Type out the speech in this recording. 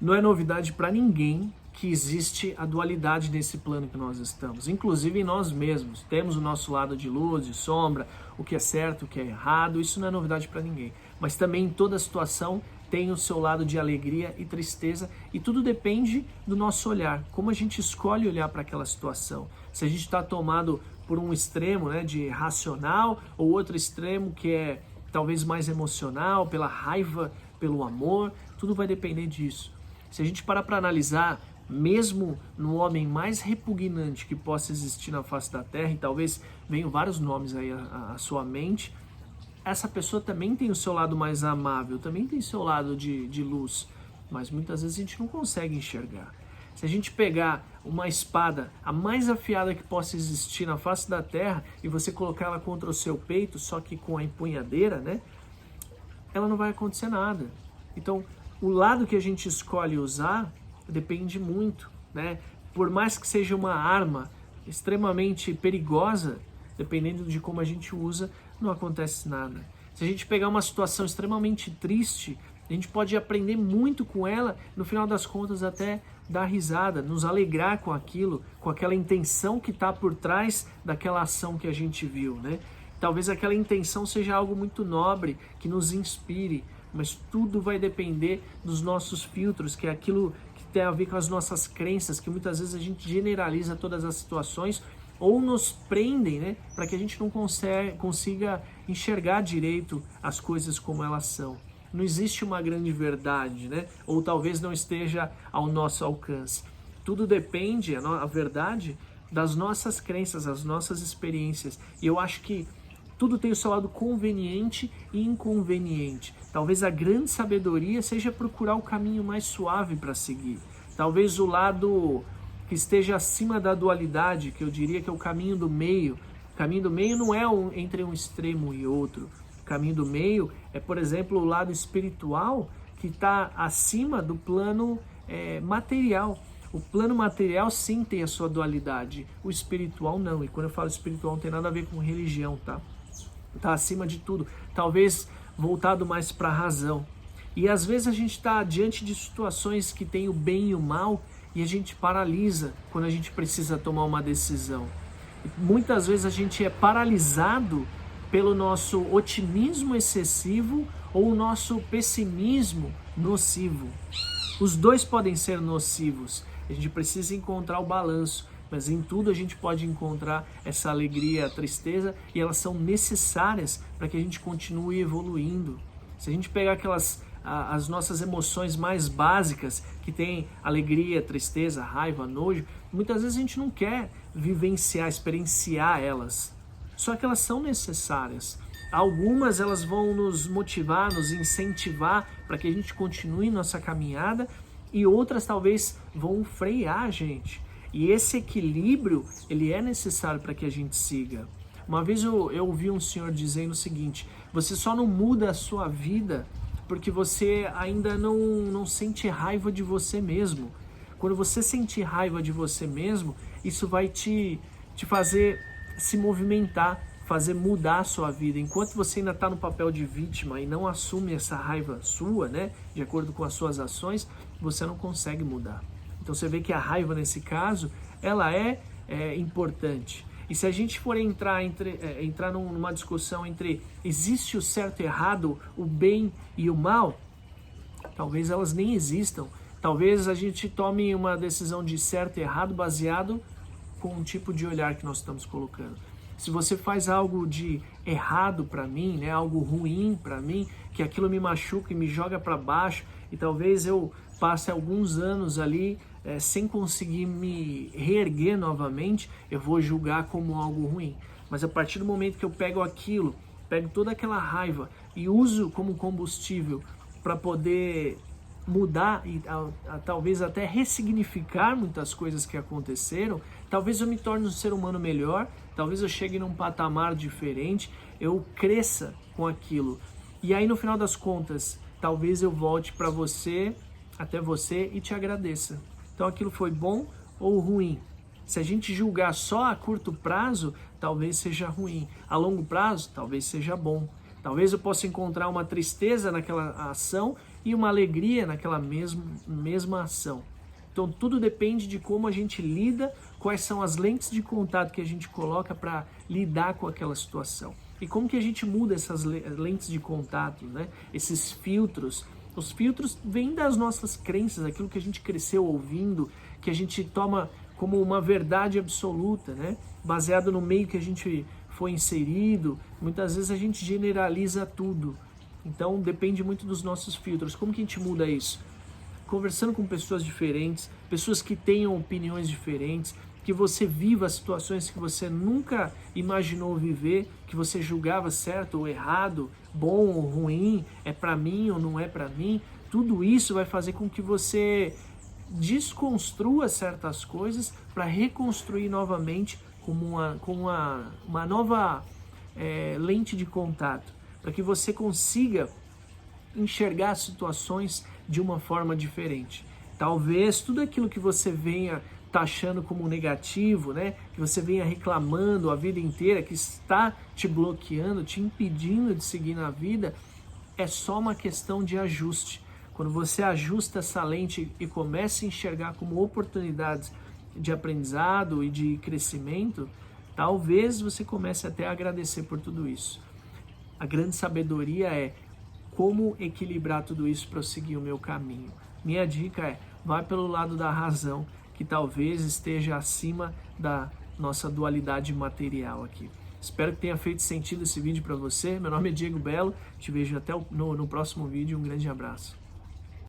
Não é novidade para ninguém que existe a dualidade nesse plano que nós estamos, inclusive em nós mesmos. Temos o nosso lado de luz, de sombra, o que é certo, o que é errado, isso não é novidade para ninguém. Mas também em toda situação tem o seu lado de alegria e tristeza, e tudo depende do nosso olhar, como a gente escolhe olhar para aquela situação. Se a gente está tomado por um extremo, né, de racional, ou outro extremo que é talvez mais emocional, pela raiva, pelo amor, tudo vai depender disso. Se a gente parar para analisar, mesmo no homem mais repugnante que possa existir na face da Terra, e talvez venham vários nomes aí à sua mente, essa pessoa também tem o seu lado mais amável, também tem o seu lado de luz, mas muitas vezes a gente não consegue enxergar. Se a gente pegar uma espada, a mais afiada que possa existir na face da Terra, e você colocar ela contra o seu peito, só que com a empunhadeira, né, ela não vai acontecer nada. Então, o lado que a gente escolhe usar depende muito, né? Por mais que seja uma arma extremamente perigosa, dependendo de como a gente usa, não acontece nada. Se a gente pegar uma situação extremamente triste, a gente pode aprender muito com ela, no final das contas até dar risada, nos alegrar com aquilo, com aquela intenção que está por trás daquela ação que a gente viu, né? Talvez aquela intenção seja algo muito nobre, que nos inspire, mas tudo vai depender dos nossos filtros, que é aquilo que tem a ver com as nossas crenças, que muitas vezes a gente generaliza todas as situações ou nos prendem, né, para que a gente não consiga enxergar direito as coisas como elas são. Não existe uma grande verdade, né? Ou talvez não esteja ao nosso alcance. Tudo depende, a verdade, das nossas crenças, das nossas experiências. E eu acho que tudo tem o seu lado conveniente e inconveniente. Talvez a grande sabedoria seja procurar o caminho mais suave para seguir. Talvez o lado que esteja acima da dualidade, que eu diria que é o caminho do meio. O caminho do meio não é entre um extremo e outro. O caminho do meio é, por exemplo, o lado espiritual que está acima do plano material. O plano material sim tem a sua dualidade, o espiritual não. E quando eu falo espiritual não tem nada a ver com religião, tá? Está acima de tudo, talvez voltado mais para a razão. E às vezes a gente está diante de situações que tem o bem e o mal e a gente paralisa quando a gente precisa tomar uma decisão. Muitas vezes a gente é paralisado pelo nosso otimismo excessivo ou o nosso pessimismo nocivo. Os dois podem ser nocivos. A gente precisa encontrar o balanço, mas em tudo a gente pode encontrar essa alegria, a tristeza, e elas são necessárias para que a gente continue evoluindo. Se a gente pegar as nossas emoções mais básicas, que tem alegria, tristeza, raiva, nojo, muitas vezes a gente não quer vivenciar, experienciar elas. Só que elas são necessárias. Algumas elas vão nos motivar, nos incentivar para que a gente continue nossa caminhada, e outras talvez vão frear a gente. E esse equilíbrio, ele é necessário para que a gente siga. Uma vez eu ouvi um senhor dizendo o seguinte: você só não muda a sua vida porque você ainda não sente raiva de você mesmo. Quando você sentir raiva de você mesmo, isso vai te fazer se movimentar, fazer mudar a sua vida. Enquanto você ainda está no papel de vítima e não assume essa raiva sua, né, de acordo com as suas ações, você não consegue mudar. Então você vê que a raiva nesse caso, ela é importante. E se a gente for entrar numa discussão entre existe o certo e errado, o bem e o mal, talvez elas nem existam. Talvez a gente tome uma decisão de certo e errado baseado com o tipo de olhar que nós estamos colocando. Se você faz algo de errado para mim, né, algo ruim para mim, que aquilo me machuca e me joga para baixo, e talvez eu passe alguns anos ali sem conseguir me reerguer novamente, eu vou julgar como algo ruim. Mas a partir do momento que eu pego aquilo, pego toda aquela raiva e uso como combustível para poder mudar e talvez até ressignificar muitas coisas que aconteceram, talvez eu me torne um ser humano melhor, talvez eu chegue num patamar diferente, eu cresça com aquilo. E aí no final das contas, talvez eu volte para você, até você, e te agradeça. Então aquilo foi bom ou ruim? Se a gente julgar só a curto prazo, talvez seja ruim. A longo prazo, talvez seja bom. Talvez eu possa encontrar uma tristeza naquela ação e uma alegria naquela mesma ação. Então tudo depende de como a gente lida, quais são as lentes de contato que a gente coloca para lidar com aquela situação. E como que a gente muda essas lentes de contato, né? Esses filtros. Os filtros vêm das nossas crenças, aquilo que a gente cresceu ouvindo, que a gente toma como uma verdade absoluta, né? Baseado no meio que a gente foi inserido. Muitas vezes a gente generaliza tudo. Então depende muito dos nossos filtros. Como que a gente muda isso? Conversando com pessoas diferentes, pessoas que tenham opiniões diferentes, que você viva situações que você nunca imaginou viver, que você julgava certo ou errado, bom ou ruim, é para mim ou não é para mim. Tudo isso vai fazer com que você desconstrua certas coisas para reconstruir novamente como uma nova lente de contato, para que você consiga enxergar situações de uma forma diferente. Talvez tudo aquilo que você venha taxando como negativo, né, que você venha reclamando a vida inteira, que está te bloqueando, te impedindo de seguir na vida, é só uma questão de ajuste. Quando você ajusta essa lente e começa a enxergar como oportunidades de aprendizado e de crescimento, talvez você comece até a agradecer por tudo isso. A grande sabedoria é como equilibrar tudo isso para eu seguir o meu caminho. Minha dica é, vai pelo lado da razão, que talvez esteja acima da nossa dualidade material aqui. Espero que tenha feito sentido esse vídeo para você. Meu nome é Diego Belo, te vejo até no próximo vídeo. Um grande abraço.